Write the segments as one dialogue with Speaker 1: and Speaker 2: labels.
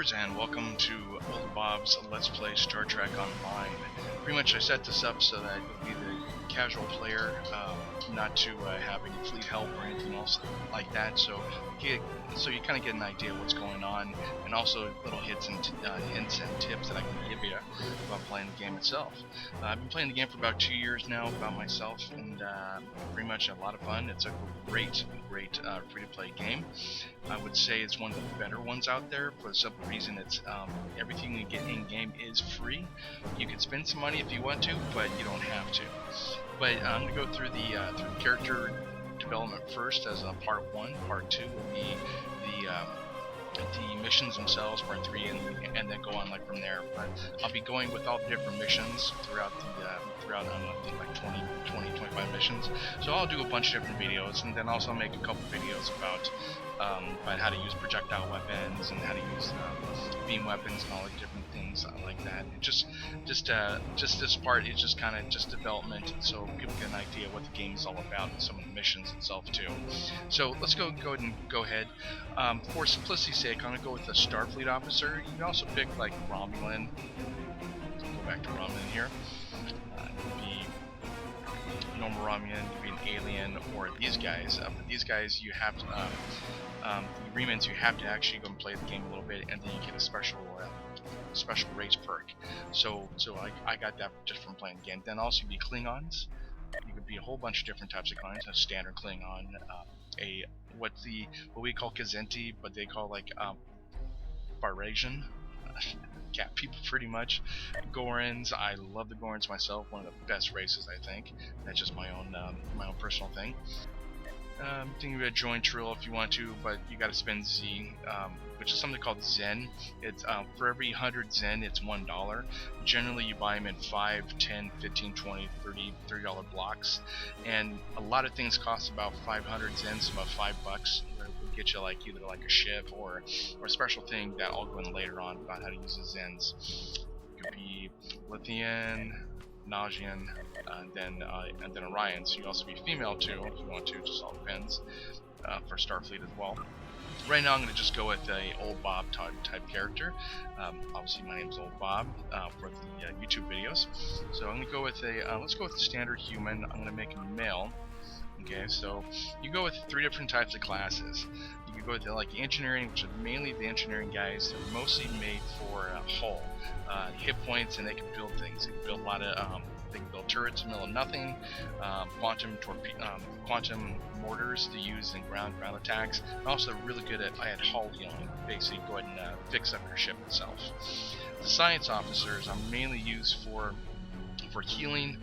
Speaker 1: viewers, and welcome to Oldbob's Let's Play Star Trek Online. Pretty much I set this up so that it'll be the casual player, not to have any fleet help or anything else like that, so you kind of get an idea of what's going on, and also little hints and tips that I can give you about playing the game itself. I've been playing the game for about 2 years now about myself, and pretty much a lot of fun. It's a great free-to-play game. I would say it's one of the better ones out there for the simple reason it's everything you get in-game is free. You can spend some money if you want to, but you don't have to. But I'm going to go through the character development first as a part 1. Part 2 will be the missions themselves, part 3, and then go on like from there. But I'll be going with all the different missions throughout I think like 25 missions. So I'll do a bunch of different videos, and then also make a couple videos about how to use projectile weapons and how to use beam weapons and all the different things like that. Just this part is just kind of just development, so people get an idea what the game is all about and some of the missions itself too. So let's go ahead. For simplicity's sake, I'm gonna go with the Starfleet officer. You can also pick like Romulan. Go back to Romulan here. It could be normal Romulan, it could be an alien, or these guys. But these guys, you have to. The remans, you have to actually go and play the game a little bit, and then you get a special race perk. So I got that just from playing the game. Then also be Klingons. You could be a whole bunch of different types of Klingons. A standard Klingon, what we call Kazenti, but they call like Farasian. Cat people pretty much. Gorans, I love the Gorans myself, one of the best races I think. That's just my own personal thing. Thinking about join Trill if you want to, but you got to spend Z, which is something called Zen. It's for every 100 Zen, it's $1. Generally, you buy them in 5, 10, 15, 20, 30 $30 blocks, and a lot of things cost about 500 Zen, so about $5. Will get you like either like a ship or a special thing that I'll go in later on about how to use the Zens. It could be Lithian, Nausian, and then Orion. So you also be female too if you want to. Just all depends for Starfleet as well. Right now I'm going to just go with a Oldbob type character. Obviously my name's Oldbob for the YouTube videos. So I'm going to go with let's go with the standard human. I'm going to make him male. Okay, so you go with 3 different types of classes. You can go with like engineering, which are mainly the engineering guys. They're mostly made for hull, hit points, and they can build things. They can build a lot of they can build turrets in the middle of nothing, quantum mortars to use in ground attacks. And also really good at hull healing. Basically, go ahead and fix up your ship itself. The science officers are mainly used for healing,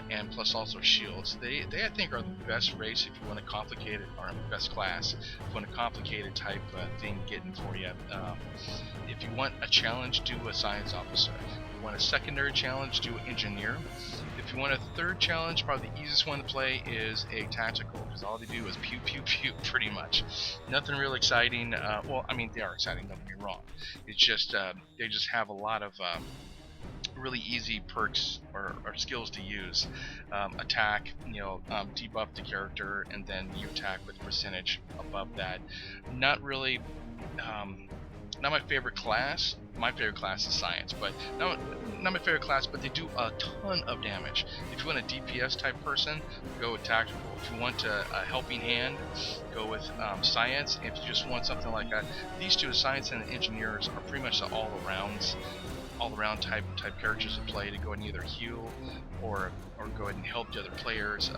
Speaker 1: and plus also shields. They I think are the best race if you want a complicated, or best class if you want a complicated type thing getting for you. If you want a challenge, do a science officer. If you want a secondary challenge, do engineer. If you want a third challenge, probably the easiest one to play is a tactical, because all they do is pew pew pew pretty much. Nothing real exciting. Well, I mean they are exciting, don't get me wrong. It's just they just have a lot of really easy perks or skills to use. Attack, debuff the character, and then you attack with percentage above that. Not really, not my favorite class. My favorite class is science, but not my favorite class, but they do a ton of damage. If you want a DPS type person, go with tactical. If you want a helping hand, go with science. If you just want something like that, these two, science and engineers, are pretty much the all-around type characters to play to go and either heal or go ahead and help the other players.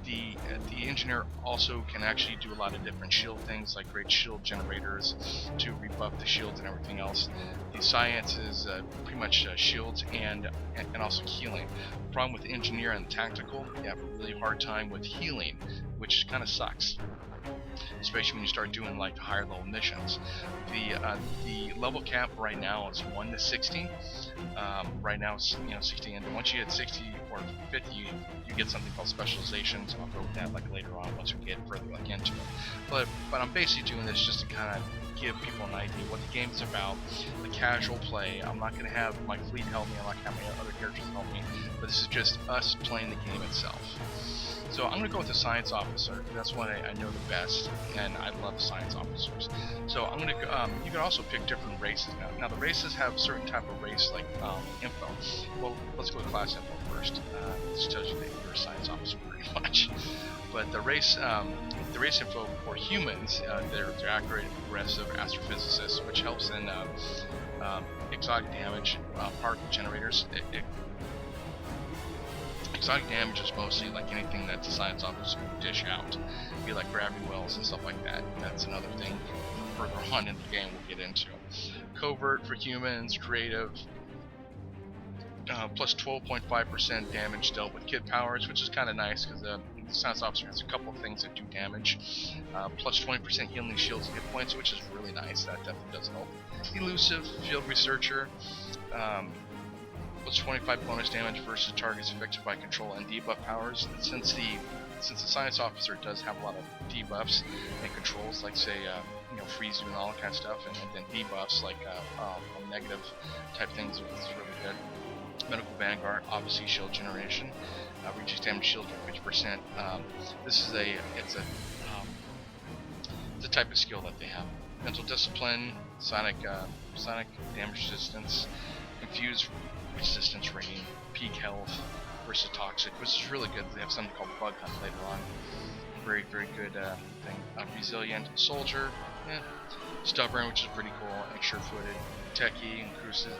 Speaker 1: The engineer also can actually do a lot of different shield things, like great shield generators to rebuff the shields and everything else. The science is pretty much shields and also healing. The problem with the engineer and the tactical, you have a really hard time with healing, which kind of sucks, especially when you start doing like the higher level missions. The level cap right now is 1 to 60. Right now it's 60, and once you hit 60, or 50, you get something called specializations. I'll go with that like later on once we get further like into it. But I'm basically doing this just to kind of give people an idea what the game's about, the casual play. I'm not going to have my fleet help me, I'm not going to have my other characters help me, but this is just us playing the game itself. So I'm going to go with the science officer. That's one I know the best, and I love science officers. So I'm going to. You can also pick different races now. Now the races have certain type of race like info. Well, let's go with class info first. This tells you that you're a science officer pretty much. But the race info for humans, they're accurate, aggressive astrophysicists, which helps in exotic damage, particle generators. Exotic damage is mostly like anything that the science officer can dish out, be like gravity wells and stuff like that. That's another thing further on in the game we'll get into. Covert for humans, creative, plus 12.5% damage dealt with kit powers, which is kind of nice because the science officer has a couple of things that do damage. Plus 20% healing shields and hit points, which is really nice. That definitely does help. Elusive, field researcher. Plus 25 bonus damage versus targets affected by control and debuff powers. Since the science officer does have a lot of debuffs and controls, like say freeze you and all that kind of stuff, and then debuffs like negative type things, is really good. Medical Vanguard, obviously shield generation, reduced damage shield for 50%. This is it's a type of skill that they have. Mental discipline, sonic damage resistance, infused resistance rating, peak health versus toxic, which is really good. They have something called bug hunt later on. Very, very good thing. Resilient soldier, stubborn, which is pretty cool, and sure-footed. Techie and cruises.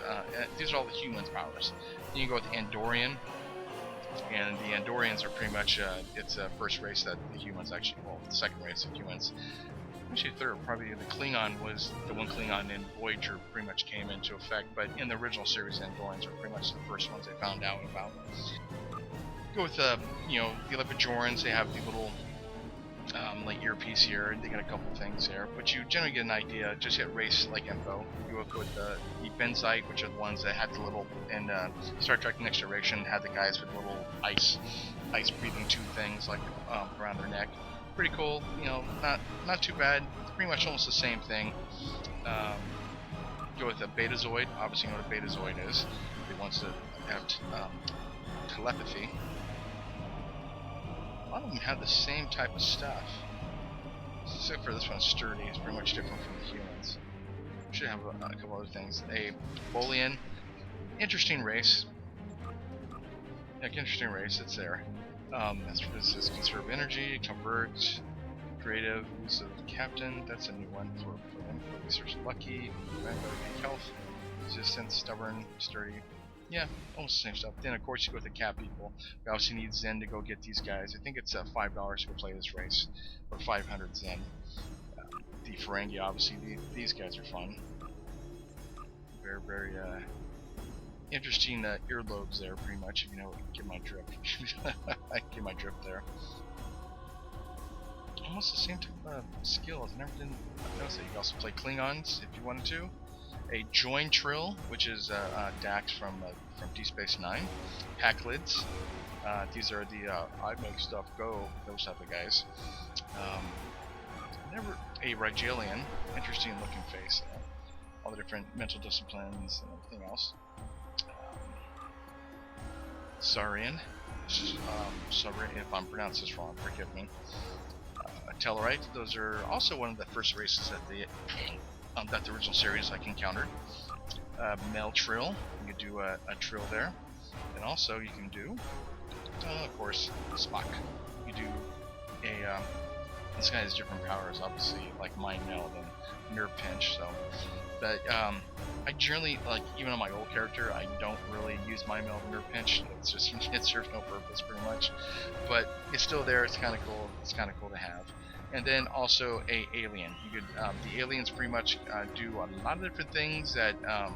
Speaker 1: These are all the humans' powers. You can go with Andorian, and the Andorians are pretty much it's a first race that the humans actually, well, the second race of humans. Actually, third, probably the Klingon was the one Klingon in Voyager pretty much came into effect, but in the original series, Andorians are pretty much the first ones they found out about. Go with the Bajorans. They have the little like earpiece here. They got a couple things there, but you generally get an idea. Just get race like info. You go with the Benzite, which are the ones that had the little, and Star Trek Next Generation had the guys with little ice breathing tube things like around their neck. Pretty cool, not too bad. Pretty much almost the same thing. Go with a Betazoid. Obviously, you know what a Betazoid is. It wants to have telepathy. A lot of them have the same type of stuff, except for this one's sturdy. It's pretty much different from the humans. Should have a couple other things. A Bolian, interesting race. Interesting race. It's there. This is conserve energy, convert, creative, use of captain. That's a new one for them. For research, lucky, health, resistance, stubborn, sturdy. Yeah, almost the same stuff. Then of course you go with the cat people. We obviously need Zen to go get these guys. I think it's $5 to go play this race, or 500 Zen. The Ferengi, obviously, these guys are fun. Very, very interesting earlobes there, pretty much. If you know, get my drift. I get my drift there. Almost the same type of skills. Never did notice that. You can also play Klingons if you wanted to. A Join Trill, which is Dax from Deep Space Nine. Hacklids. These are the I make stuff go, those type of guys. Never a Rigelian, interesting looking face. All the different mental disciplines and everything else. Saurian, Saurian, if I'm pronouncing this wrong, forgive me. Tellarite, those are also one of the first races that the original series like encountered. Mel Trill, you can do a Trill there, and also you can do, of course, Spock. You do a this guy has different powers, obviously, like Mind Meld and Nerve Pinch. So, but I generally, like, even on my old character, I don't really use Mind Meld and Nerve Pinch. It's just it serves no purpose pretty much, but it's still there. It's kind of cool. It's kind of cool to have. And then also a alien. You could the aliens pretty much do a lot of different things that a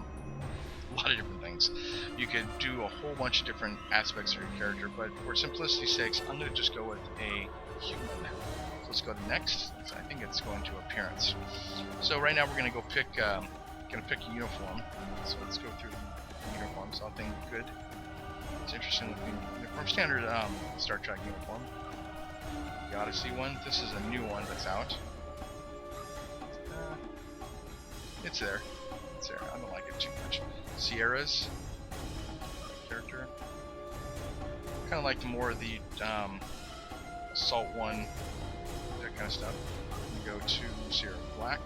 Speaker 1: lot of different things. You could do a whole bunch of different aspects of your character, but for simplicity's sake, I'm going to just go with a human. So let's go to next. I think it's going to appearance. So right now we're going to go pick a uniform. So let's go through the uniforms. So I think good. It's interesting looking uniform. Standard Star Trek uniform. The Odyssey one. This is a new one that's out. It's there. It's there. I don't like it too much. Sierra's character. Kind of like more of the Assault one, that kind of stuff. You go to Sierra Black.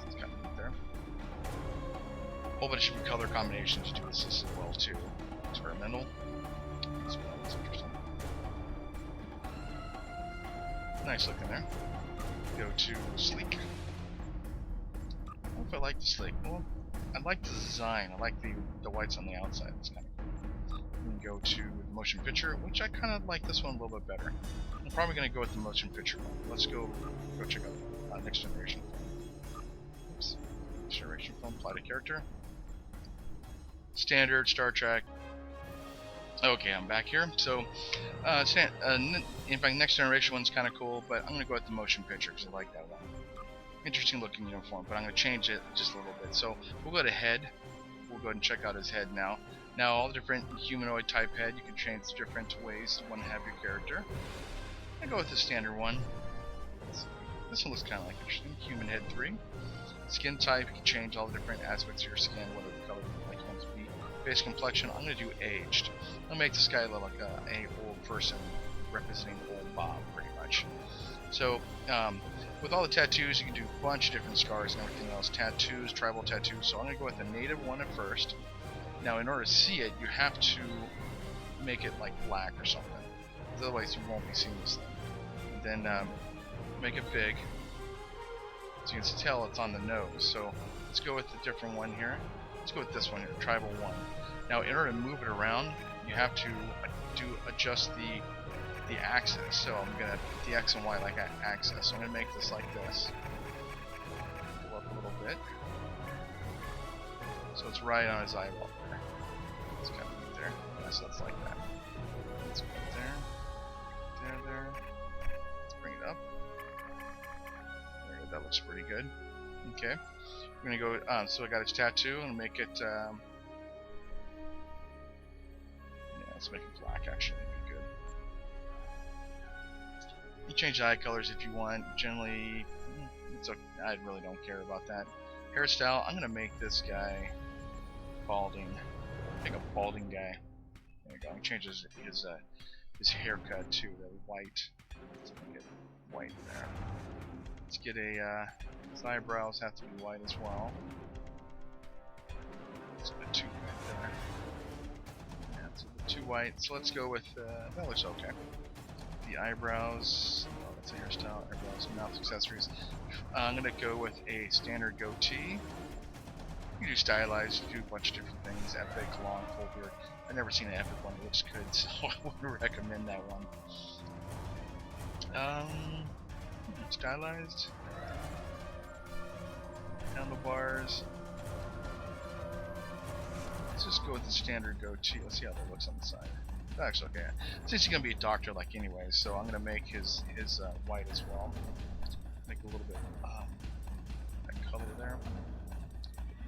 Speaker 1: It's kind of there. A whole bunch of different color combinations to do this as well too. Experimental. That's interesting. Nice looking there. Go to Sleek. I don't know if I like the Sleek. Well, I like the design. I like the whites on the outside. It's kind of cool. We can go to the motion picture, which I kind of like this one a little bit better. I'm probably going to go with the motion picture one. Let's go check out Next Generation film. Oops. Next Generation film. Apply to character. Standard Star Trek. Okay, I'm back here. So, in fact, Next Generation one's kind of cool, but I'm going to go with the motion picture because I like that one. Interesting looking uniform, but I'm going to change it just a little bit. So, we'll go to head. We'll go ahead and check out his head now. Now, all the different humanoid type head, you can change different ways you want to have your character. I'm going to go with the standard one. This one looks kind of like interesting. Human head 3. Skin type, you can change all the different aspects of your skin, whatever color you like you want to be. Face complexion, I'm going to do aged. I'm going to make this guy look like a old person representing Oldbob, pretty much. So, with all the tattoos, you can do a bunch of different scars and everything else. Tattoos, tribal tattoos. So I'm going to go with the native one at first. Now, in order to see it, you have to make it like black or something. Otherwise, you won't be seeing this thing. And then make it big. So you can tell it's on the nose. So let's go with a different one here. Let's go with this one here, tribal one. Now, in order to move it around, you have to adjust the axis. So I'm gonna put the X and Y like axis. So I'm gonna make this like this. Go up a little bit. So it's right on his eyeball there. Let's kind of right there. Yeah, so it's like that. Let's go there. There. Let's bring it up. There we go. That looks pretty good. Okay. We're gonna go. So I got his tattoo and make it. Yeah, let's make it black. Actually, be good. You change the eye colors if you want. Generally, it's okay. I really don't care about that. Hairstyle. I'm gonna make this guy balding. Make a balding guy. There we go. He changes his haircut to the white. Let's make it white there. Let's get a. His eyebrows have to be white as well. It's a bit too white there. Yeah, it's a bit too white. So let's go with that looks okay. The eyebrows. Oh, that's a hairstyle. Eyebrows, mouth accessories. I'm gonna go with a standard goatee. You can do stylized, you can do a bunch of different things. Epic, long, full beard. I've never seen an epic one that looks good, so I would recommend that one. Stylized. Handlebars. Let's just go with the standard goatee. Let's see how that looks on the side. That's okay. Since he's gonna be a doctor, like anyway, so I'm gonna make his white as well. Make a little bit that color there.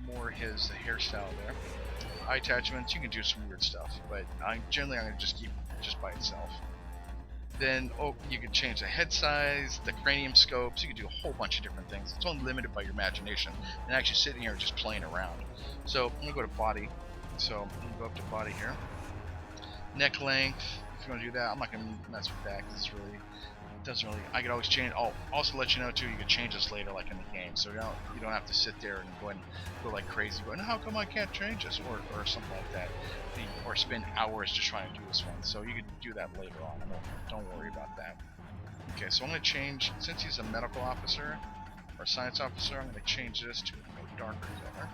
Speaker 1: More his hairstyle there. Eye attachments, you can do some weird stuff, but generally I'm gonna just keep it just by itself. Then, you can change the head size, the cranium scopes, you can do a whole bunch of different things. It's only limited by your imagination, and actually sitting here and just playing around. So, I'm going to go to body. So, I'm going to go up to body here. Neck length, if you want to do that, I'm not going to mess with that, because it doesn't really, I could always change. I'll also let you know too, you can change this later, like in the game, so you don't have to sit there and go like crazy, going, how come I can't change this, or something like that, or spend hours just trying to do this one. So you can do that later on. Don't worry about that. Okay, so I'm going to change, since he's a medical officer or science officer, I'm going to change this to a darker color.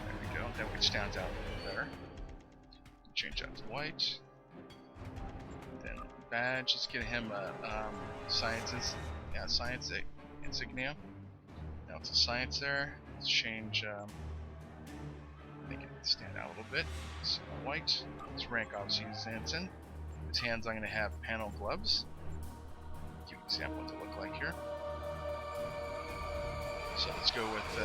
Speaker 1: There we go. That way it stands out a little better. Change that to white. Then badge. Let's get him a science insignia. Now it's a science there. Let's change. Make it stand out a little bit. So white. His rank obviously is ensign. His hands I'm going to have panel gloves. Give an example what they look like here. So let's go with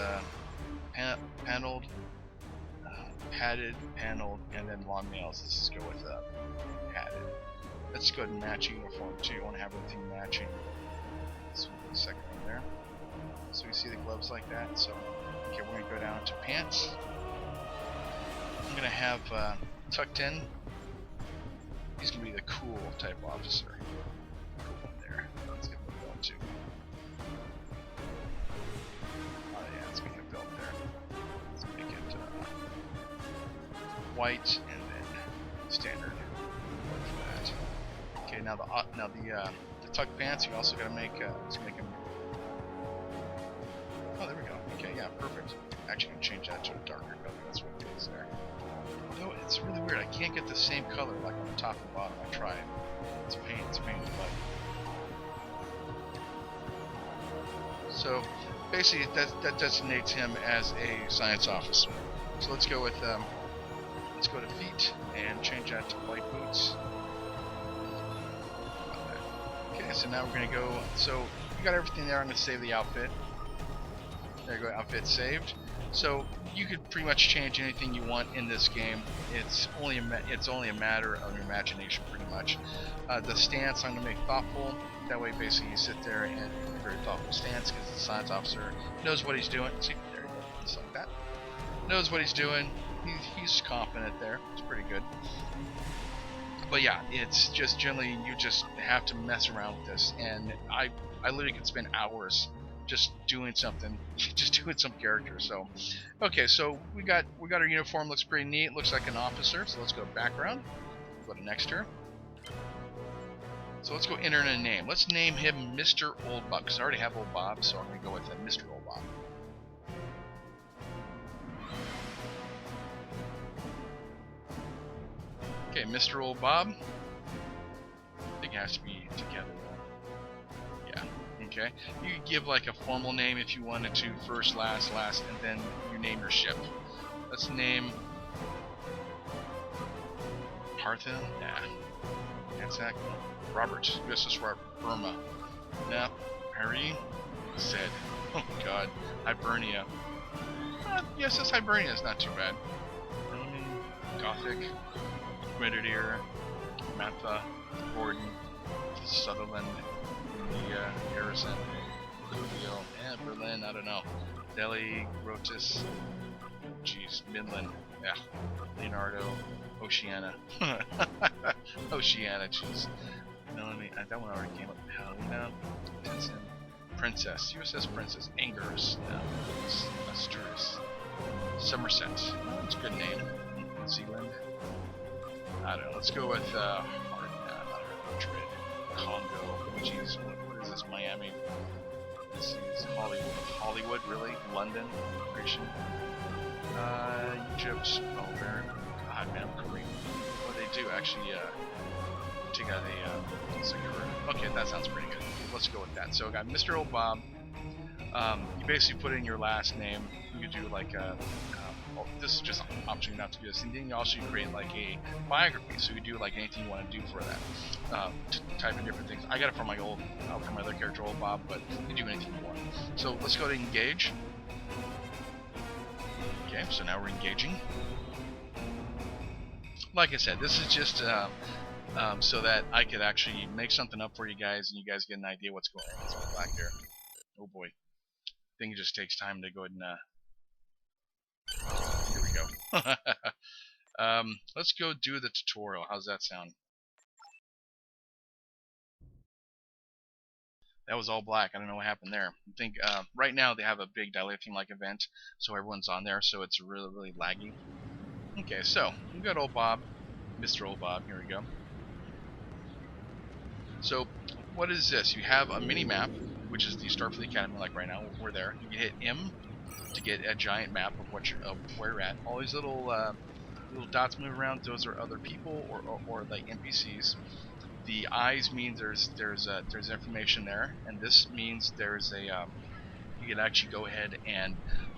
Speaker 1: padded, paneled, and then long nails. Let's just go with padded. Let's go ahead and match uniform too. You want to have everything matching. So the second one there. So you see the gloves like that. So okay, we're gonna go down to pants. I'm gonna have tucked in. He's gonna be the cool type officer. Cool there. Let's get the belt too. Oh yeah, let's make a belt there. Let's make it white and then standard for that. Okay, now the tuck pants. You also gotta make let's make them. Oh, there we go. Okay, yeah, perfect. Actually, gonna change that to a darker color. That's what it is there. Though it's really weird. I can't get the same color like on the top and bottom. I tried. It's a pain. It's a pain in the butt. So basically, that designates him as a science officer. So let's go with let's go to feet and change that to white boots. Okay, so now we're gonna go. So you got everything there. I'm gonna save the outfit. There you go. Outfit saved. So you could pretty much change anything you want in this game. It's only a matter of your imagination, pretty much. The stance I'm gonna make thoughtful. That way, basically, you sit there and a very thoughtful stance because the science officer knows what he's doing. See, there you go, just like that. Knows what he's doing. He's confident there. It's pretty good. But yeah, it's just generally you just have to mess around with this, and I literally could spend hours just doing something, just doing some character. So, okay, so we got our uniform. Looks pretty neat. Looks like an officer. So let's go to background. Go to next here. So let's go enter in a name. Let's name him Mr. Oldbob because I already have Oldbob, so I'm gonna go with Mr. Oldbob. Okay, Mr. Oldbob. I think it has to be together. Yeah. Okay. You could give like a formal name if you wanted to, first, last, and then you name your ship. Let's name Partha. Nah. Anzac. Robert. USS Robert. Burma. No. Harry. Zed. Oh God. Hibernia. USS Hibernia is not too bad. Gothic. Grenadier. Mantha. Gordon. Sutherland. Harrison, Berlin, I don't know. Delhi, Grotus, jeez, Midland, yeah, Leonardo, Oceania, Oceania, jeez. Melanie, that one already came up. Helena, Tinson, Princess, USS Princess, Angers, Asturias, Somerset, that's a good name. Zealand, I don't know. Let's go with Madrid, Congo. Jeez, what is this? Miami. This is Hollywood, really? London, Grecian. Egypt. Oh, where? God, man, I'm Korean. What do they do? Actually, take out a okay, that sounds pretty good. Let's go with that. So I got Mr. Oldbob. You basically put in your last name. You could do like a. This is just an option not to do this, and then you also create like a biography, so you do like anything you want to do for that. To type in different things. I got it from my from my other character, Oldbob, but you do anything you want. So let's go to engage. Okay, so now we're engaging. Like I said, this is just so that I could actually make something up for you guys, and you guys get an idea what's going on. Let's go back there. Oh boy, I think it just takes time to go ahead and. Here we go. Let's go do the tutorial. How's that sound? That was all black. I don't know what happened there. I think right now they have a big dilithium-like event, so everyone's on there, so it's really, really laggy. Okay, so we've got Oldbob, Mr. Oldbob. Here we go. So what is this? You have a mini map, which is the Starfleet Academy. Like right now, we're there. You hit M to get a giant map of where you're at. All these little dots move around. Those are other people or like NPCs. The eyes means there's information there, and this means there's a you can actually go ahead and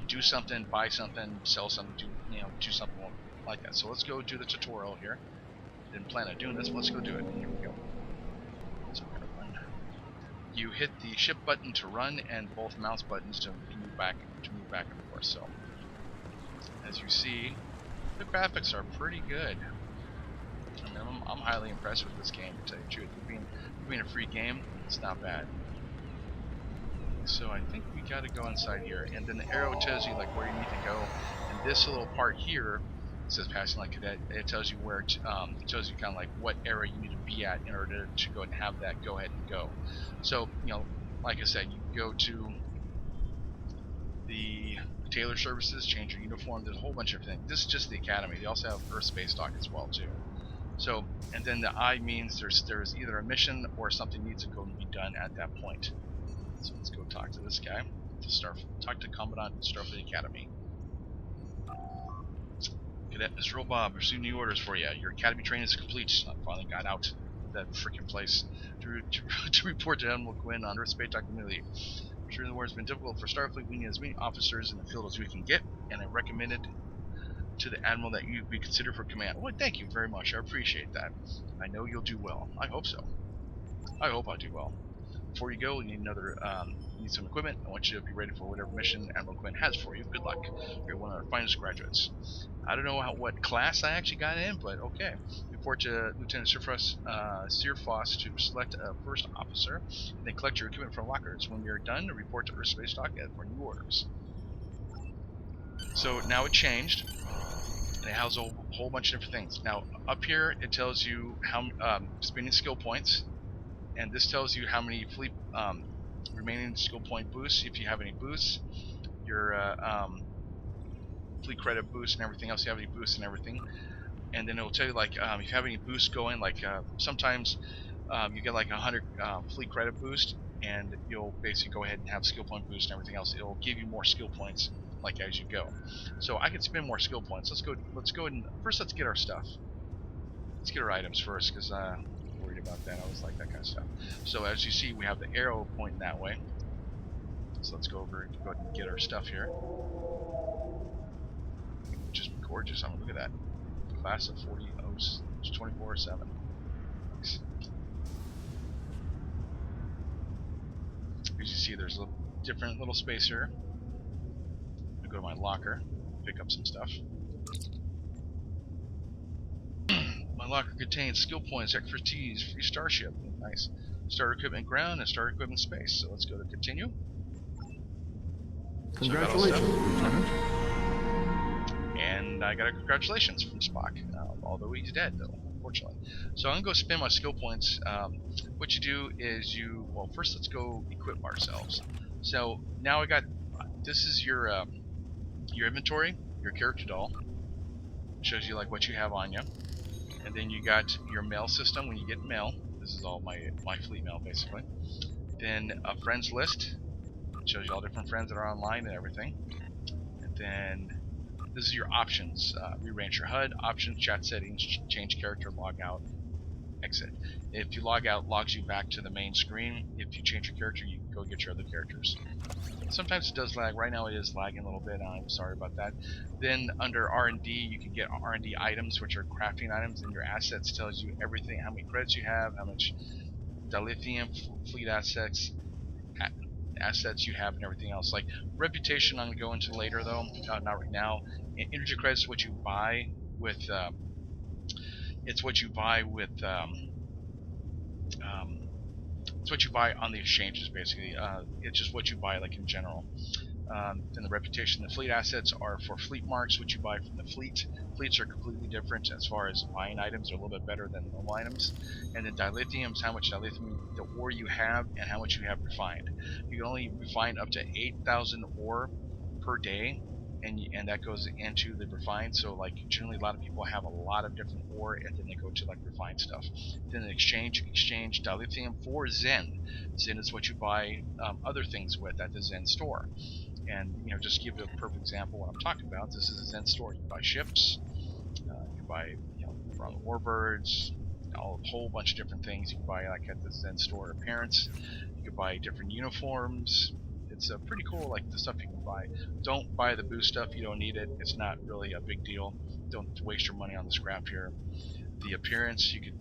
Speaker 1: do something, buy something, sell something, do something like that. So let's go do the tutorial here. Didn't plan on doing this, but let's go do it. Here we go. So we're gonna run. You hit the ship button to run and both mouse buttons to move back and forth. So as you see, The graphics are pretty good. I mean, I'm highly impressed with this game, to tell you the truth. For being a free game, it's not bad. So I think we gotta go inside here, and then the arrow tells you like where you need to go, and this little part here says passing like cadet. It tells you where to, it tells you kind of like what area you need to be at in order to go and have that go ahead and go. So like I said, you go to the tailor services, change your uniform. There's a whole bunch of things. This is just the academy. They also have Earth Space Dock as well too. So, and then the I means there's either a mission or something needs to go and be done at that point. So let's go talk to this guy. Talk to Commandant Starfleet Academy. Cadet Mr. Oldbob, receiving new orders for you. Your academy training is complete. I finally got out of that freaking place to report to Admiral Quinn on Earth Space Dock immediately. I'm sure the war has been difficult for Starfleet. We need as many officers in the field as we can get, and I recommended to the Admiral that you be considered for command. Well, thank you very much. I appreciate that. I know you'll do well. I hope so. I hope I do well. Before you go, you need some equipment. I want you to be ready for whatever mission Admiral Quinn has for you. Good luck. You're one of our finest graduates. I don't know what class I actually got in, but okay. Report to Lieutenant Searfoss to select a first officer, and then collect your equipment from lockers. When you're done, report to Earth Space Dock for new orders. So now it changed. It has a whole bunch of different things. Now up here it tells you how spending skill points, and this tells you how many fleet remaining skill point boosts, if you have any boosts, your fleet credit boost and everything else. You have any boosts and everything, and then it will tell you like if you have any boosts going. Like sometimes you get like 100 fleet credit boost, and you'll basically go ahead and have skill point boost and everything else. It'll give you more skill points like as you go. So I can spend more skill points. Let's go and first let's get our stuff. Let's get our items first, because I'm worried about that. I always like that kind of stuff. So as you see, we have the arrow pointing that way. So let's go over and go ahead and get our stuff here. Which is gorgeous. I mean, look at that. Class of 40, 24/7. Nice. As you see, there's a different little space here. I'm gonna go to my locker, pick up some stuff. My locker contains skill points, expertise, free starship. Nice. Starter equipment ground and starter equipment space. So let's go to continue.
Speaker 2: Congratulations, Lieutenant.
Speaker 1: And I got a congratulations from Spock, although he's dead though, unfortunately. So I'm gonna go spend my skill points. What you do is well, first let's go equip ourselves. So now this is your inventory, your character doll. Shows you like what you have on you. And then you got your mail system when you get mail. This is all my fleet mail basically. Then a friends list. It shows you all different friends that are online and everything. And then this is your options. Rearrange your HUD, options, chat settings, change character, log out, exit. If you log out, logs you back to the main screen. If you change your character, you can go get your other characters. Sometimes it does lag. Right now it is lagging a little bit. I'm sorry about that. Then under R&D, you can get R&D items, which are crafting items, and your assets tells you everything, how many credits you have, how much dilithium, fleet assets you have, and everything else. Like reputation, I'm going to go into later though, not right now. Energy credits, what you buy with it's what you buy on the exchanges basically. It's just what you buy like in general. Then the reputation, the fleet assets are for fleet marks, which you buy from the fleet. Fleets are completely different as far as buying items. They're a little bit better than normal items. And then dilithium is how much dilithium, the ore you have, and how much you have refined. You can only refine up to 8,000 ore per day, and that goes into the refined. So like generally a lot of people have a lot of different ore, and then they go to like refined stuff. Then in exchange, you can exchange dilithium for Zen. Zen is what you buy other things with at the Zen store. And just give you a perfect example of what I'm talking about. This is a Zen store. You can buy ships, you can buy warbirds, a whole bunch of different things you can buy like at the Zen store appearance. You can buy different uniforms. It's pretty cool, like the stuff you can buy. Don't buy the boost stuff, you don't need it. It's not really a big deal. Don't waste your money on the scrap here. The appearance, you could,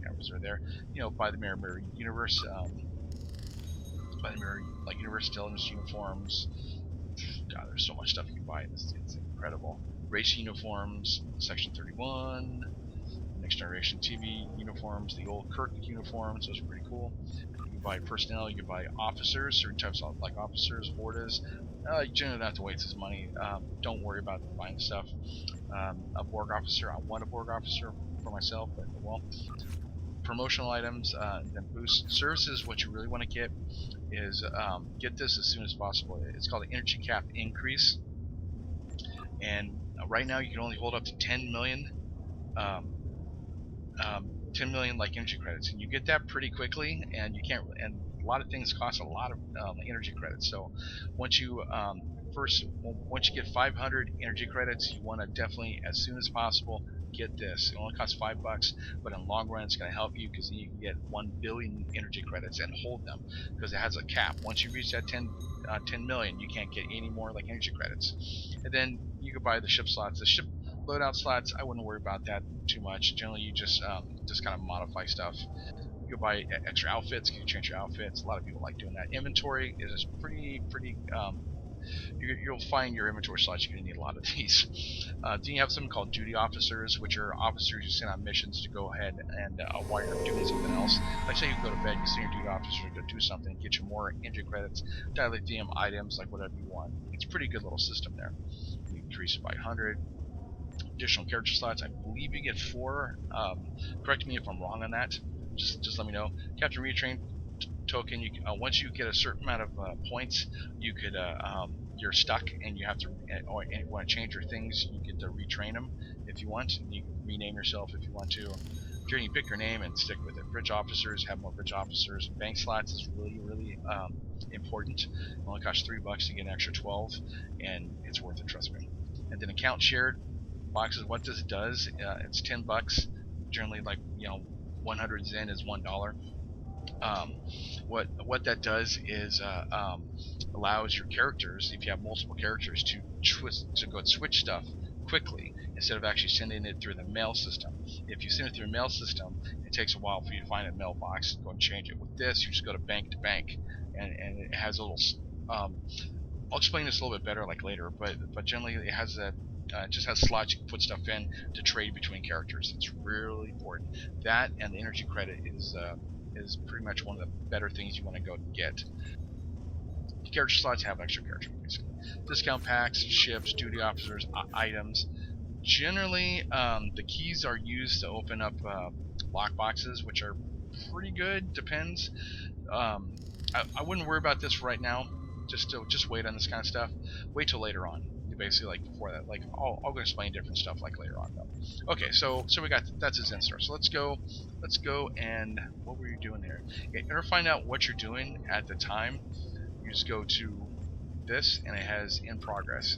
Speaker 1: cameras are there. Buy the Mirror Universe, buy the Mirror Universe intelligence uniforms. God, there's so much stuff you can buy. It's incredible. race uniforms, Section 31, Next Generation TV uniforms, the old Kirk uniforms, those are pretty cool. You can buy personnel, you can buy officers, certain types of like officers, hordas. You generally don't have to waste his money. Don't worry about buying stuff. A Borg officer, I want a Borg officer for myself, but well. Promotional items, then boost services. What you really want to get is get this as soon as possible. It's called the energy cap increase, and right now you can only hold up to 10 million. 10 million like energy credits, and you get that pretty quickly, and you can't, and a lot of things cost a lot of energy credits. So once you once you get 500 energy credits, you want to definitely as soon as possible get this. It only costs $5, but in the long run it's going to help you, because then you can get 1 billion energy credits and hold them, because it has a cap. Once you reach that 10 million, you can't get any more like energy credits. And then you can buy the ship slots. The ship loadout slots, I wouldn't worry about that too much. Generally, you just kind of modify stuff. You can buy extra outfits, you can change your outfits. A lot of people like doing that. Inventory is pretty. You'll find your inventory slots. You're going to need a lot of these. Then you have something called duty officers, which are officers you send on missions to go ahead and while you're doing something else. Like say you go to bed, you send your duty officer to do something, get you more energy credits, dilithium items, like whatever you want. It's a pretty good little system there. You increase it by 100. Additional character slots. I believe you get 4. Correct me if I'm wrong on that. Just let me know. Captain Retrain token. You once you get a certain amount of points, you could you're stuck and you have to, or if you want to change your things, you get to retrain them if you want. And you can rename yourself if you want to. You pick your name and stick with it. Bridge officers, have more bridge officers. Bank slots is really important. It only costs $3 to get an extra 12, and it's worth it, trust me. And then account shared boxes. What this does, it's $10. Generally, like 100 Zen is $1. What that does is allows your characters, if you have multiple characters, to go and switch stuff quickly instead of actually sending it through the mail system. If you send it through a mail system, it takes a while for you to find a mailbox and go and change it. With this, you just go to bank, and it has a little. I'll explain this a little bit better like later, but generally it has just has slots you can put stuff in to trade between characters. It's really important. That and the energy credit is pretty much one of the better things you want to go get. Character slots have extra characters, basically. Discount packs, ships, duty officers, items. Generally, the keys are used to open up lock boxes, which are pretty good. Depends. I wouldn't worry about this right now. Just wait on this kind of stuff. Wait till later on. Basically, like before that, like I'll go explain different stuff like later on though. Okay, so we got that's his install. So let's go and what were you doing there? In order to find out what you're doing at the time, you just go to this and it has in progress.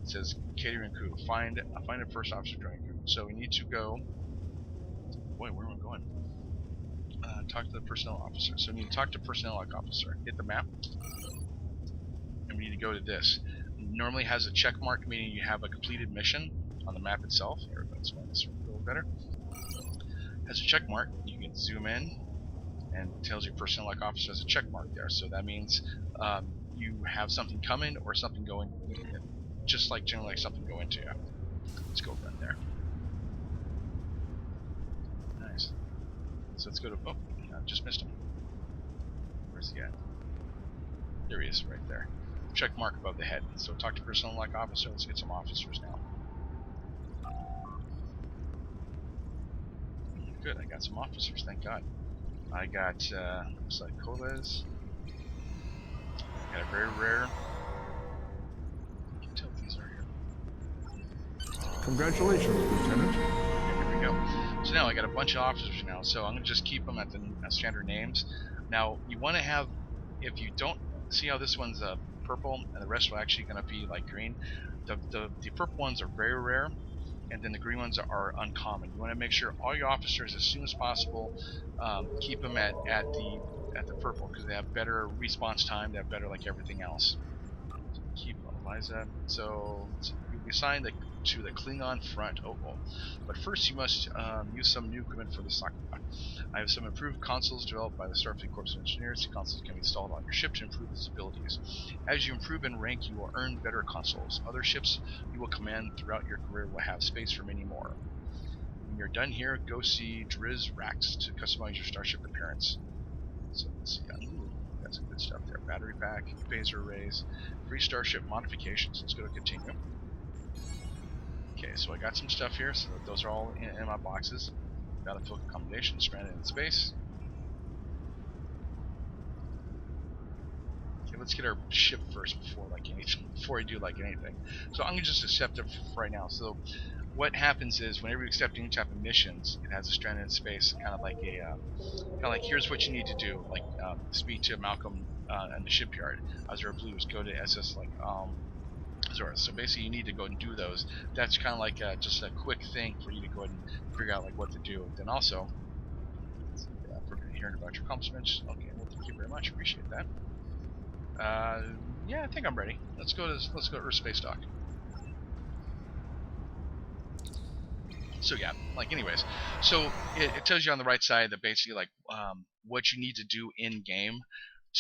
Speaker 1: It says catering crew. Find a first officer joining crew. So we need to go. Boy, where am I going? Talk to the personnel officer. So we need to talk to personnel officer. Hit the map. And we need to go to this. Normally has a check mark, meaning you have a completed mission on the map itself. Here, let's explain this a little better. Has a check mark. You can zoom in, and it tells you personnel officer has a check mark there. So that means you have something coming or something going, just like generally like something going to you. Let's go run there. Nice. So let's go to. Oh, I just missed him. Where's he at? There he is, right there. Check mark above the head. So talk to personnel officer. Let's get some officers now. Good, I got some officers, thank God. I got looks like Colas. Got a very rare. I can tell these are here.
Speaker 2: Congratulations, Lieutenant.
Speaker 1: Okay, here we go. So now I got a bunch of officers now. So I'm gonna just keep them at the standard names. Now you want to have, if you don't see how this one's purple and the rest are actually going to be like green. The purple ones are very rare, and then the green ones are uncommon. You want to make sure all your officers, as soon as possible, keep them at the purple, because they have better response time. They have better like everything else. So keep Eliza. So you'll be assigned to the Klingon front. But first you must use some new equipment for the stock. I have some improved consoles developed by the Starfleet Corps of Engineers. The consoles can be installed on your ship to improve its abilities. As you improve in rank, you will earn better consoles. Other ships you will command throughout your career will have space for many more. When you're done here, go see Driz Rax to customize your starship appearance. So let's see. Ooh, got some good stuff there. Battery pack, phaser arrays, free starship modifications. Let's go to continue. Okay, so I got some stuff here. So those are all in my boxes. Battlefield accommodation, stranded in space. Okay, let's get our ship first before before I do anything. So I'm gonna just accept it for right now. So what happens is whenever you accept any type of missions, it has a stranded in space, kind of like here's what you need to do, speak to Malcolm in the shipyard. Azura Blues, go to SS Azura. So basically, you need to go and do those. That's kind of like just a quick thing for you to go ahead and figure out what to do. Then also, for hearing about your accomplishments. Okay, well, thank you very much. Appreciate that. Yeah, I think I'm ready. Let's go to Earth Space Dock. So yeah, anyways, so it tells you on the right side that basically what you need to do in game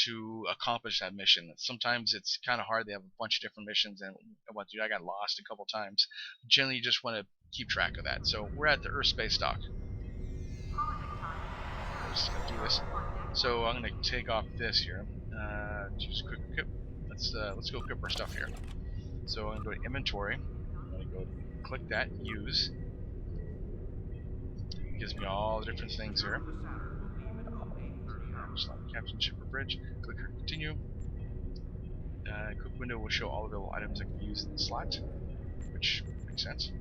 Speaker 1: to accomplish that mission. Sometimes it's kind of hard. They have a bunch of different missions, and I got lost a couple times. Generally, you just want to keep track of that. So we're at the Earth Space Dock. I'm just gonna do this. So I'm gonna take off this here. Choose quick equip. Let's go equip our stuff here. So I'm gonna go to inventory. I'm gonna go click that, use. It gives me all the different things here. Just like captain, ship, or bridge. Click here to continue. Quick window will show all available items that can be used in the slot, which makes sense.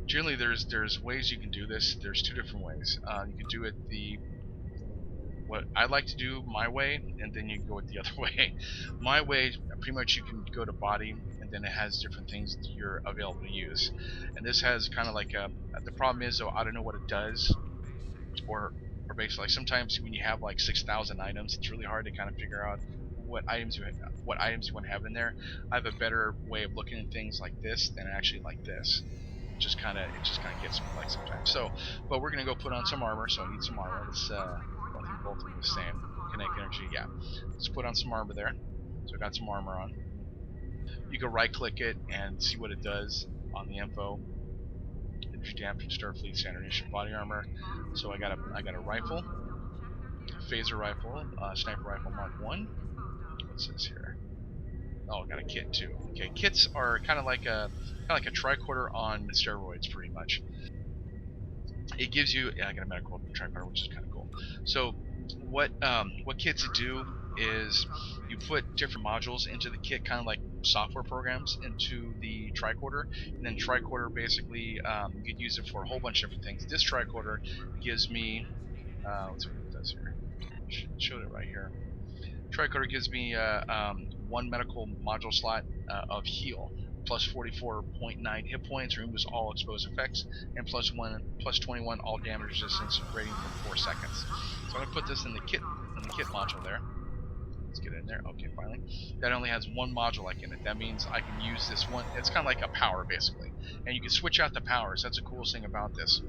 Speaker 1: Generally, there's ways you can do this. There's two different ways. You can do it what I like to do my way, and then you can go it the other way. My way, pretty much you can go to body, and then it has different things that you're available to use. And this has kind of the problem is though I don't know what it does, or basically sometimes when you have 6,000 items, it's really hard to kind of figure out what items you want to have in there. I have a better way of looking at things like this than actually like this. It just kind of gets me sometimes. So, but we're gonna go put on some armor. So I need some armor. Let's I think both of them are the same. Kinetic energy, yeah. Let's put on some armor there. So I got some armor on. You can right click it and see what it does on the info. Energy damage, Starfleet standard issue body armor. So I got a rifle, phaser rifle, sniper rifle Mark 1. What's this here? Oh, I got a kit too. Okay, kits are kind of like a tricorder on steroids, pretty much. It gives you, I got a medical tricorder, which is kind of cool. So what kits do is you put different modules into the kit, kind of like software programs into the tricorder, and then tricorder basically you could use it for a whole bunch of different things. This tricorder gives me, let's see what it does here. Showed it right here. Tricorder gives me one medical module slot of heal, plus 44.9 hit points, removes all exposed effects, and plus 21 all damage resistance rating for 4 seconds. So I'm gonna put this in the kit module there. Let's get it in there. Okay, finally. That only has one module in it. That means I can use this one. It's kind of like a power basically, and you can switch out the powers. That's the coolest thing about this.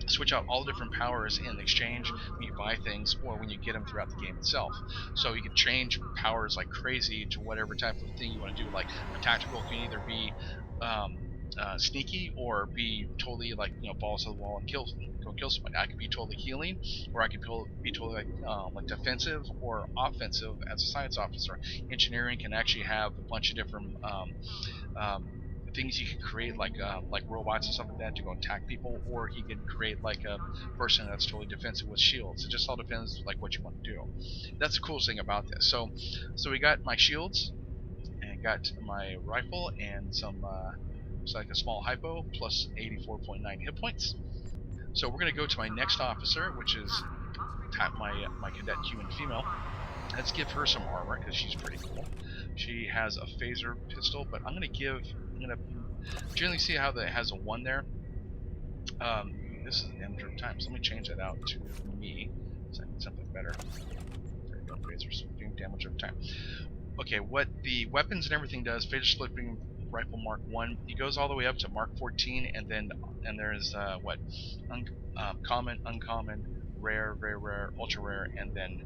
Speaker 1: Switch out all the different powers in exchange when you buy things or when you get them throughout the game itself. So you can change powers like crazy to whatever type of thing you want to do. Like a tactical can either be sneaky or be totally balls to the wall and kill somebody. I could be totally healing, or I could be totally defensive or offensive as a science officer. Engineering can actually have a bunch of different things you can create, like robots and stuff like that to go attack people, or he could create a person that's totally defensive with shields. It just all depends what you want to do. That's the coolest thing about this. So we got my shields and got my rifle and some it's like a small hypo plus 84.9 hit points. So we're going to go to my next officer, which is my cadet human female. Let's give her some armor because she's pretty cool. She has a phaser pistol, but I'm gonna generally see how that has a 1 there. This is the damage over time, so let me change that out to me. So I need something better. There we go, phaser sweeping damage over time. Okay, what the weapons and everything does, phaser sweeping rifle Mark 1. It goes all the way up to Mark 14, and there's common, uncommon, rare, very rare, ultra rare, and then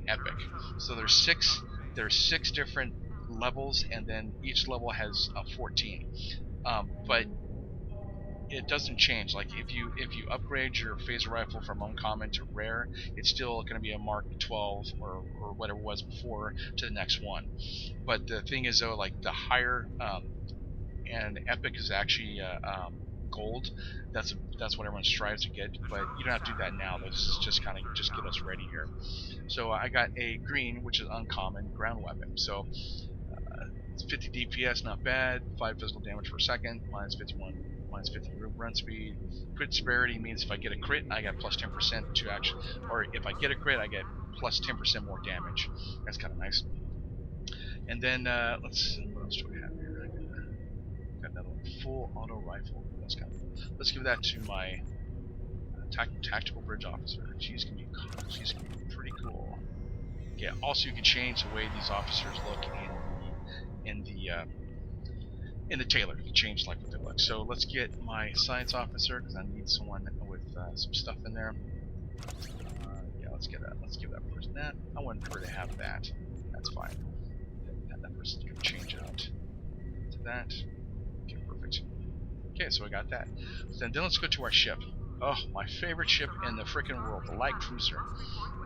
Speaker 1: epic. So there's six different levels, and then each level has 14. But it doesn't change. Like if you upgrade your phaser rifle from uncommon to rare, it's still going to be a Mark 12 or whatever it was before to the next one. But the thing is though, like the higher and epic is actually gold. That's what everyone strives to get, but you don't have to do that now. This is just kind of just get us ready here. So I got a green, which is uncommon ground weapon. So it's 50 DPS, not bad. 5 physical damage per second, minus 51, minus 50 run speed. Crit disparity means if I get a crit, I get plus 10% to action, or if I get a crit, I get plus 10% more damage. That's kind of nice. And then let's see, what else do I have here? Got another one, full auto rifle. That's kind of cool. Let's give that to my tactical bridge officer. She's gonna be pretty cool. Yeah. Also, you can change the way these officers look in the Tailor. You can change like what they look. So let's get my science officer because I need someone with some stuff in there. Yeah, let's give that person that. I want her to have that. That's fine. That person's gonna change out to that. Okay, perfect. Okay, so I got that. Then let's go to our ship. Oh, my favorite ship in the frickin' world, the light cruiser.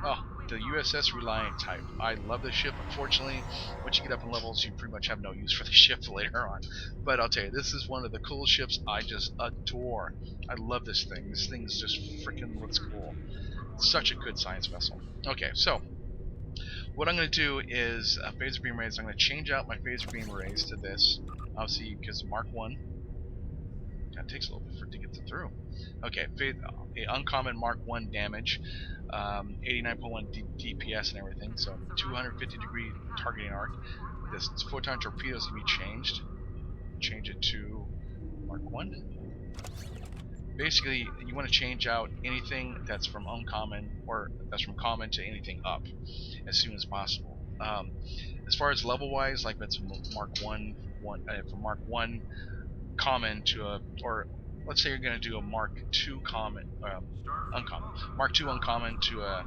Speaker 1: Oh, the USS Reliant type. I love this ship. Unfortunately, once you get up in levels, you pretty much have no use for the ship later on. But I'll tell you, this is one of the coolest ships I just adore. I love this thing. This thing is just freaking looks cool. It's such a good science vessel. Okay, so what I'm going to do is phaser beam rays. I'm going to change out my phaser beam rays to this. Obviously, because Mark 1. That takes a little bit for it to get through. Okay, uncommon Mark 1 damage, 89.1 DPS and everything, so 250 degree targeting arc. This photon torpedo is going to be changed. Change it to Mark 1. Basically, you want to change out anything that's from uncommon or that's from common to anything up as soon as possible. As far as level wise, like that's Mark 1, from Mark 1 common to a, or let's say you're going to do a Mark 2 uncommon, Mark 2 uncommon to a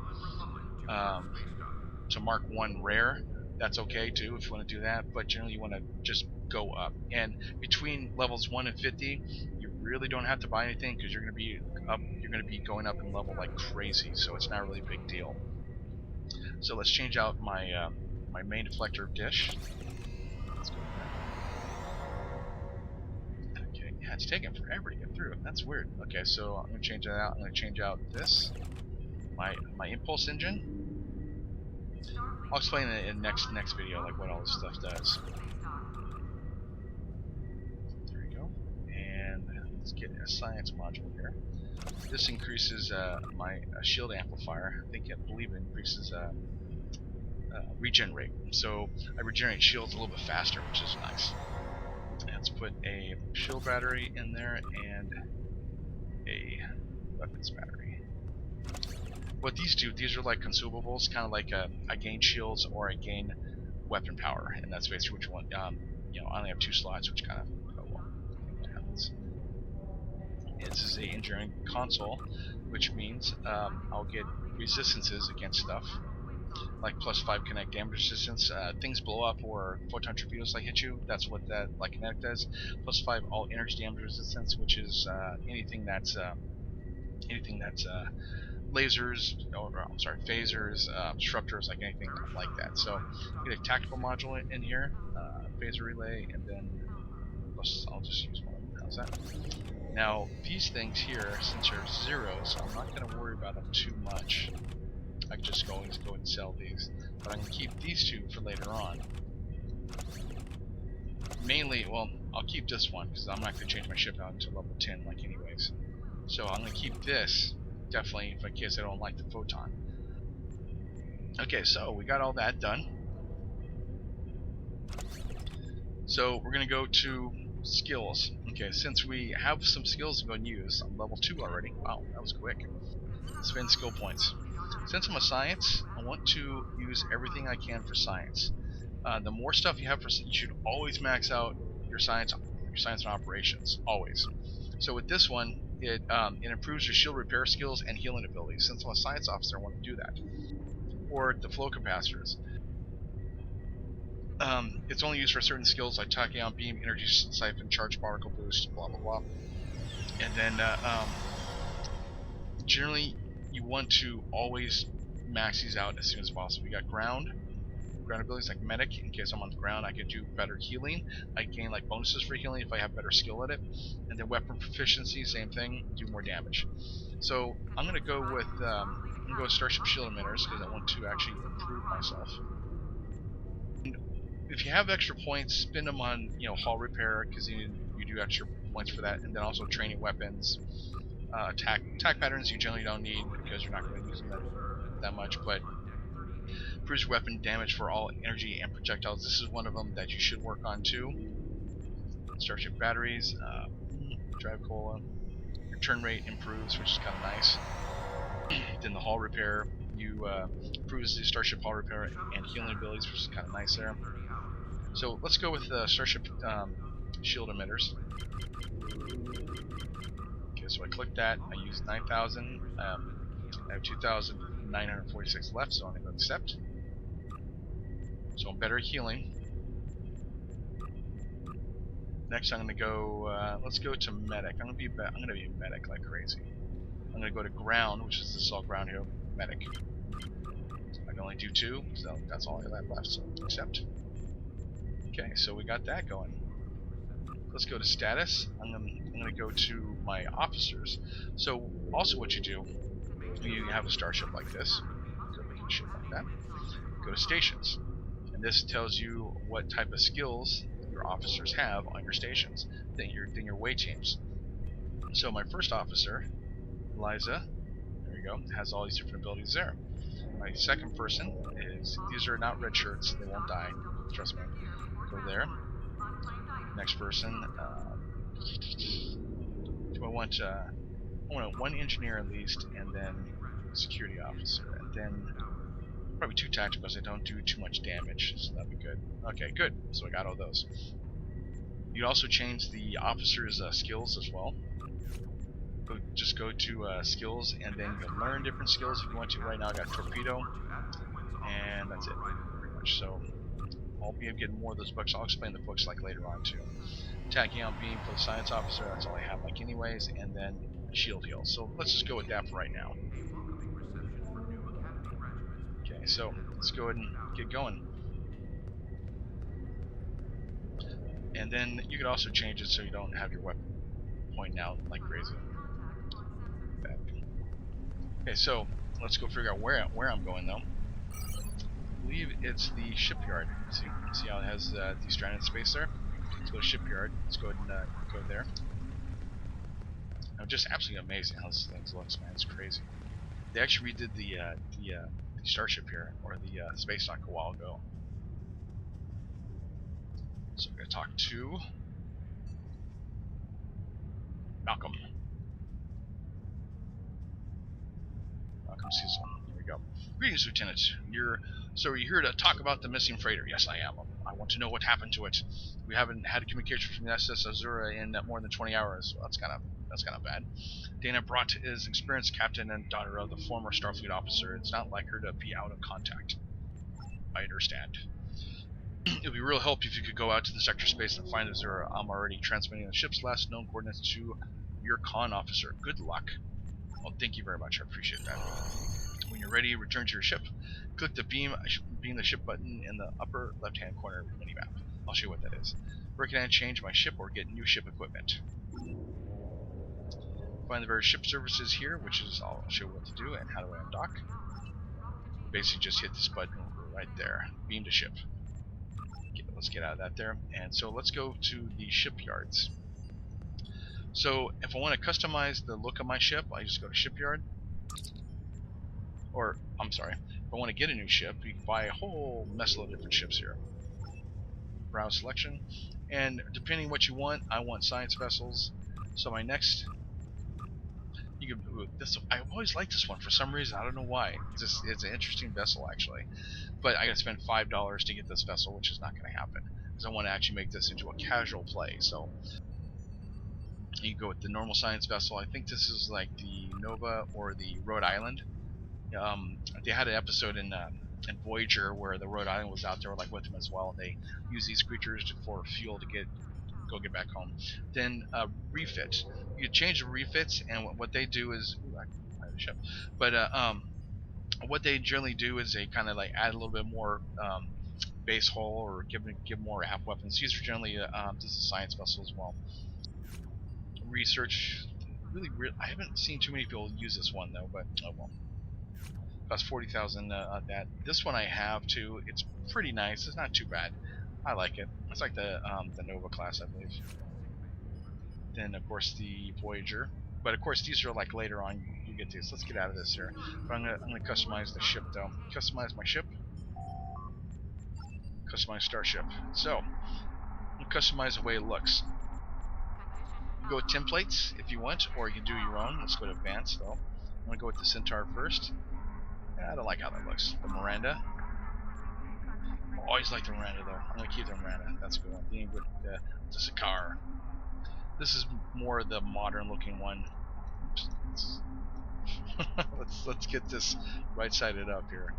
Speaker 1: to Mark 1 rare. That's okay too if you want to do that, but generally you want to just go up. And between levels 1 and 50, you really don't have to buy anything because you're going to be up. You're going to be going up in level like crazy, so it's not really a big deal. So let's change out my my main deflector dish. Let's go with that. Okay, yeah, it's taking forever to get through. That's weird. Okay, so I'm going to change that out. I'm going to change out this, my impulse engine. I'll explain it in next video, like what all this stuff does. There we go. And let's get a science module here. This increases my shield amplifier. I believe it increases regen rate. So I regenerate shields a little bit faster, which is nice. Let's put a shield battery in there and a weapons battery. What these do, these are like consumables, kind of like I gain shields or I gain weapon power, and that's basically what you want. You know, I only have 2 slots, which kind of well, what happens. This is a engineering console, which means I'll get resistances against stuff, like +5 kinetic damage resistance. Things blow up or photon torpedoes like hit you. That's what that like kinetic does. +5 all energy damage resistance, which is anything that's lasers, or I'm sorry, phasers, disruptors, like anything like that. So get a tactical module in here, phaser relay, and then I'll just use one of them. How's that? Now these things here, since they're zeros, I'm not going to worry about them too much. I can just go and sell these, but I'm going to keep these 2 for later on. Mainly, well, I'll keep this one because I'm not going to change my ship out until level 10, like anyways. So I'm going to keep this. Definitely, in case I don't like the photon. Okay, so we got all that done. So we're going to go to skills. Okay, since we have some skills to go and use, I'm level 2 already. Wow, that was quick. Spend skill points. Since I'm a science, I want to use everything I can for science. The more stuff you have for, you should always max out your science and operations always. So with this one, it improves your shield repair skills and healing abilities. Since I'm a science officer, I want to do that. Or the flow capacitors. It's only used for certain skills like tachyon beam, energy siphon, charge particle boost, blah blah blah. And then generally you want to always max these out as soon as possible. We got ground abilities like medic. In case I'm on the ground, I can do better healing. I gain like bonuses for healing if I have better skill at it. And then weapon proficiency, same thing, do more damage. So I'm gonna go with Starship Shield Emitters because I want to actually improve myself. And if you have extra points, spend them on hull repair because you do extra points for that, and then also training weapons. Attack patterns you generally don't need because you're not going to use them that much, but improves weapon damage for all energy and projectiles. This is one of them that you should work on too. Starship batteries, drive cola. Your turn rate improves, which is kind of nice. Then the hull repair, you improves the Starship hull repair and healing abilities, which is kind of nice there. So let's go with the Starship shield emitters. Okay, so I click that. I use 9,000. I have 2,946 left, so I'm going to accept. So I'm better at healing. Next, I'm going to go. Let's go to medic. I'm going to be a medic like crazy. I'm going to go to ground, which is this all ground here. Medic. I can only do 2, so that's all I have left. So accept. Okay, so we got that going. Let's go to status. I'm going to go to my officers. So also, what you do, you have a starship like this. Go make a ship like that. Go to stations. And this tells you what type of skills your officers have on your stations, then your way teams. So my first officer, Eliza, there you go, has all these different abilities there. My second person these are not red shirts, they won't die, trust me. Go there. Next person, do I want one engineer at least, and then a security officer, and then probably 2 tacticals. I don't do too much damage, so that'd be good. Okay, good. So I got all those. You also change the officer's skills as well. Just go to skills, and then you can learn different skills if you want to. Right now I got torpedo, and that's it, pretty much. So I'll be getting more of those books. I'll explain the books like later on too. Tachyon beam for the science officer. That's all I have like anyways, and then shield heal. So let's just go with that for right now. Okay, so let's go ahead and get going. And then you could also change it so you don't have your weapon pointing out like crazy. Okay, so let's go figure out where I'm going though. I believe it's the shipyard. See how it has the stranded space there? Let's go to shipyard. Let's go ahead and go there. Now, just absolutely amazing how this thing looks, man. It's crazy. They actually redid the starship here, or the space dock a while ago. So I'm going to talk to Malcolm. Malcolm Cecil. Here we go. Greetings, Lieutenant. You're here to talk about the missing freighter. Yes, I am. I want to know what happened to it. We haven't had communication from the SS Azura in more than 20 hours. Well, that's kind of bad. Dana Brott is an experienced captain and daughter of the former Starfleet officer. It's not like her to be out of contact. I understand. It would be real help if you could go out to the sector space and find Azura. I'm already transmitting the ship's last known coordinates to your con officer. Good luck. Well, thank you very much. I appreciate that. When you're ready, return to your ship. Click the beam the ship button in the upper left-hand corner of your minimap. I'll show you what that is. Where can I change my ship or get new ship equipment? Find the various ship services here, which is I'll show you what to do and how do I undock. Basically, just hit this button right there. Beam to ship. Okay, let's get out of that there. And so let's go to the shipyards. So if I want to customize the look of my ship, I just go to shipyard. Or, I'm sorry, if I want to get a new ship, you can buy a whole mess of different ships here. Browse selection. And depending what you want, I want science vessels. So my next, you can I've always liked this one for some reason. I don't know why. It's an interesting vessel actually. But I gotta spend $5 to get this vessel, which is not gonna happen. because I want to actually make this into a casual play. So you go with the normal science vessel. I think this is like the Nova or the Rhode Island. They had an episode in Voyager where the Rhode Island was out there like with them as well, and they use these creatures for fuel to go get back home. Then refit. You change the refits, and what they do is I have a ship, but what they generally do is they kind of like add a little bit more base hull or give more half weapons. These are generally this is a science vessel as well. Research. I haven't seen too many people use this one though, but oh well. Costs 40,000 that. This one I have too. It's pretty nice. It's not too bad. I like it. It's like the Nova class, I believe. Then of course the Voyager. But of course these are like later on you get these. Let's get out of this here. But I'm gonna customize the ship though. Customize my ship. Customize starship. So I'm gonna customize the way it looks. You go with templates if you want, or you can do your own. Let's go to advanced though. I'm gonna go with the Centaur first. I don't like how that looks. The Miranda. I always like the Miranda though. I'm gonna keep the Miranda. That's a good one. Being with the Sakar. This is more the modern looking one. let's get this right-sided up here.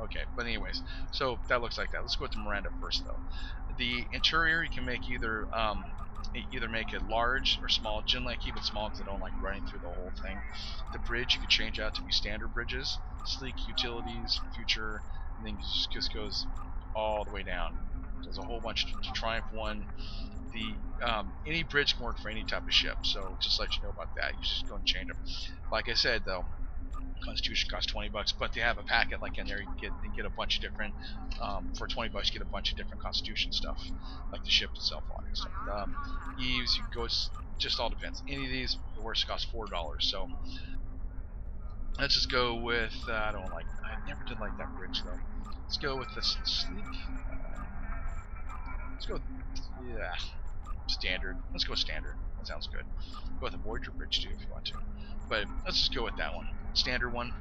Speaker 1: Okay, but anyways, so that looks like that. Let's go with the Miranda first though. The interior you can make either make it large or small. Generally, I keep it small because I don't like running through the whole thing. The bridge you can change out to be standard bridges, sleek utilities, future, and then it just goes all the way down. There's a whole bunch to Triumph 1. The any bridge can work for any type of ship, so just let you know about that. You just go and change them. Like I said though, Constitution costs $20, but they have a packet like in there. You get a bunch of different for $20. You get a bunch of different Constitution stuff, like the ship itself, all that stuff. Eves, you go. Just all depends. Any of these, the worst cost $4. So let's just go with. I never did like that bridge though. Let's go with the sleek. Let's go. Yeah, standard. Let's go standard. That sounds good. Go with the Voyager bridge too if you want to, but let's just go with that one. Standard one,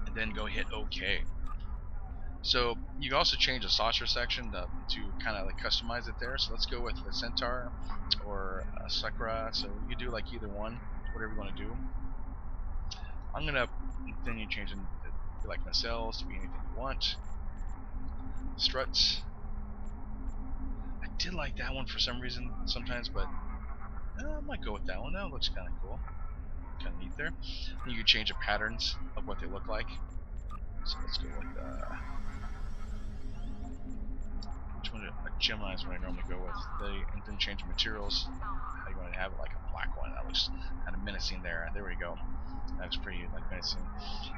Speaker 1: and then go hit OK. So you can also change the saucer section to kind of like customize it there. So let's go with the Centaur or Sakura. So you can do like either one, whatever you want to do. Then you change them to like nacelles to be anything you want. Struts. I did like that one for some reason sometimes, but I might go with that one. That looks kind of cool. Kind of neat there. And you can change the patterns of what they look like. So let's go with which one? A Gemini is what I normally go with. And then change the materials. How you want to have it, like a black one. That looks kind of menacing there. There we go. That looks pretty like menacing.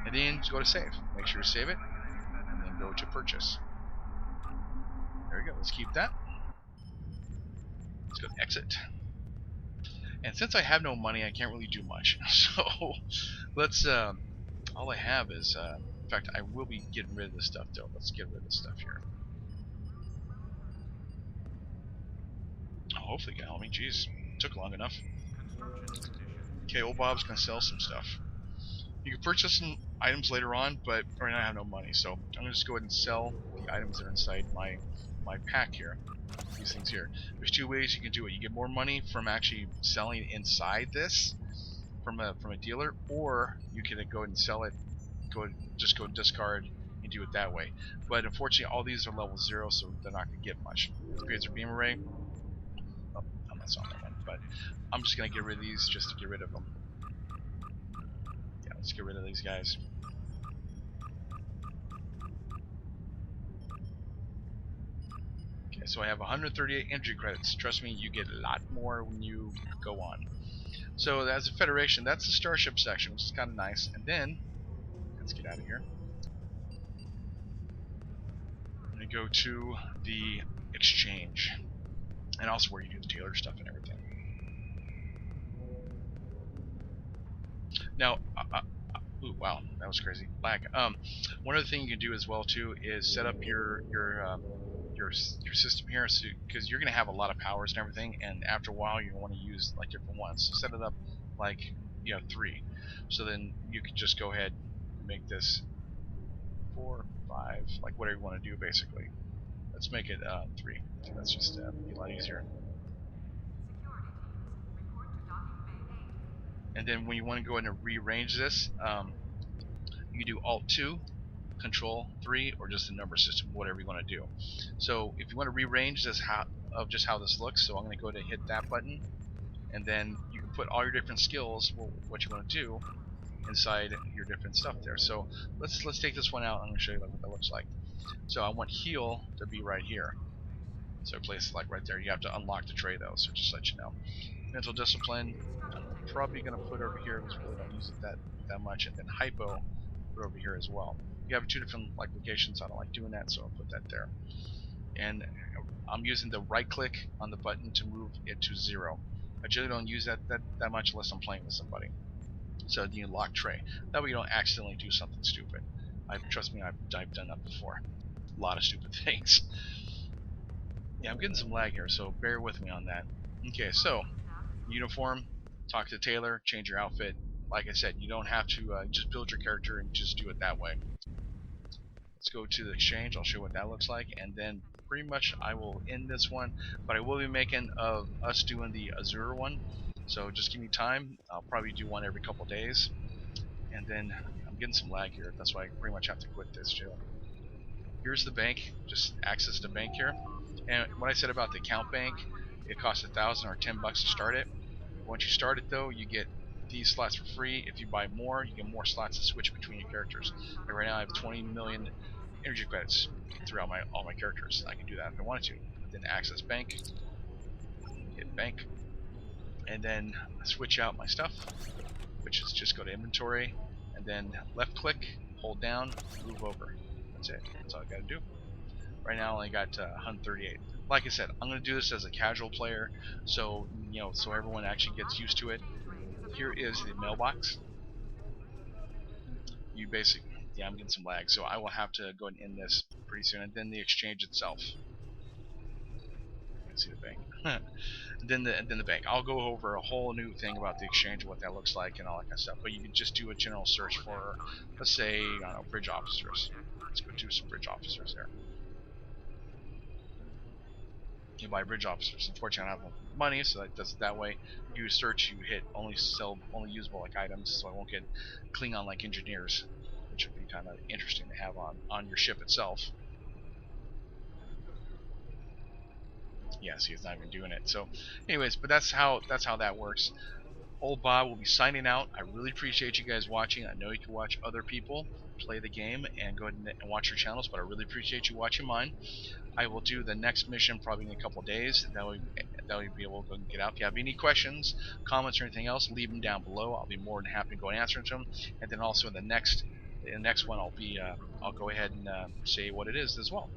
Speaker 1: And then just go to save. Make sure to save it, and then go to purchase. There we go. Let's keep that. Let's go to exit. And since I have no money, I can't really do much. So let's. All I have is. In fact, I will be getting rid of this stuff though. Let's get rid of this stuff here. Oh, hopefully it can help me. Jeez, it took long enough. Okay, Oldbob's gonna sell some stuff. You can purchase some items later on, but right now I have no money, so I'm gonna just go ahead and sell the items that are inside my pack here. These things here. There's two ways you can do it. You get more money from actually selling inside this from a dealer, or you can go ahead and sell it. Just go discard and do it that way. But unfortunately, all these are level 0, so they're not gonna get much. Phaser beam array. Oh, I'm not selling that one, but I'm just gonna get rid of these just to get rid of them. Yeah, let's get rid of these guys. Okay, so I have 138 energy credits. Trust me, you get a lot more when you go on. So as a Federation, that's the starship section, which is kind of nice. And then, let's get out of here. I'm going to go to the exchange. And also where you do the tailor stuff and everything. Now, ooh, wow, that was crazy. Lag. One other thing you can do as well too is set up your system here, so because you're going to have a lot of powers and everything, and after a while you want to use like different ones. So set it up like 3. So then you can just go ahead and make this 4, 5, like whatever you want to do basically. Let's make it 3. That's just be a lot easier. And then when you want to go in and rearrange this, you do Alt 2, Control 3, or just the number system, whatever you want to do. So if you want to rearrange this of just how this looks, so I'm going to go to hit that button, and then you can put all your different skills, what you want to do, inside your different stuff there. So let's take this one out. I'm going to show you what that looks like. So I want heal to be right here. So place it like right there. You have to unlock the tray though, so just let you know. Mental discipline, I'm probably going to put over here because we really don't use it that much, and then hypo, put over here as well. You have two different like locations. I don't like doing that, so I'll put that there. And I'm using the right click on the button to move it to 0. I generally don't use that much unless I'm playing with somebody. So you lock tray. That way you don't accidentally do something stupid. Trust me, I've done that before. A lot of stupid things. Yeah, I'm getting some lag here, so bear with me on that. Okay, so uniform, talk to Taylor, change your outfit. Like I said, you don't have to just build your character and just do it that way. Let's go to the exchange. I'll show you what that looks like, and then pretty much I will end this one. But I will be making of us doing the Azure one, so just give me time. I'll probably do one every couple days, and then I'm getting some lag here. That's why I pretty much have to quit this too. Here's the bank. Just access the bank here. And what I said about the account bank, it costs $1,000 or $10 to start it. Once you start it though, you get these slots for free. If you buy more, you get more slots to switch between your characters. Like right now I have 20 million energy credits throughout all my characters. I can do that if I wanted to. Then access bank, hit bank, and then switch out my stuff, which is just go to inventory, and then left click, hold down, move over. That's it. That's all I got to do. Right now I only got 138. Like I said, I'm going to do this as a casual player, so so everyone actually gets used to it. Here is the mailbox. You basically, yeah, I'm getting some lag, so I will have to go and end this pretty soon. And then the exchange itself. You can see the bank. then the bank. I'll go over a whole new thing about the exchange and what that looks like and all that kind of stuff. But you can just do a general search for, let's say, I don't know, bridge officers. Let's go do some bridge officers there. You buy bridge officers. Unfortunately, I don't have money, so that does it that way. You search, you hit only usable like items, so I won't get Klingon like engineers, which would be kind of interesting to have on your ship itself. Yeah, see, it's not even doing it. So, anyways, but that's how that works. Oldbob will be signing out. I really appreciate you guys watching. I know you can watch other people play the game and go ahead and watch your channels, but I really appreciate you watching mine. I will do the next mission probably in a couple of days. That way be able to go and get out. If you have any questions, comments, or anything else, leave them down below. I'll be more than happy to go and answer them. And then also in the next one, I'll go ahead and say what it is as well,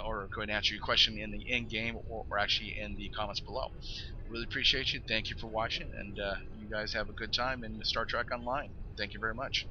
Speaker 1: or go ahead and answer your question in the in game or actually in the comments below. Really appreciate you. Thank you for watching, and you guys have a good time in Star Trek Online. Thank you very much.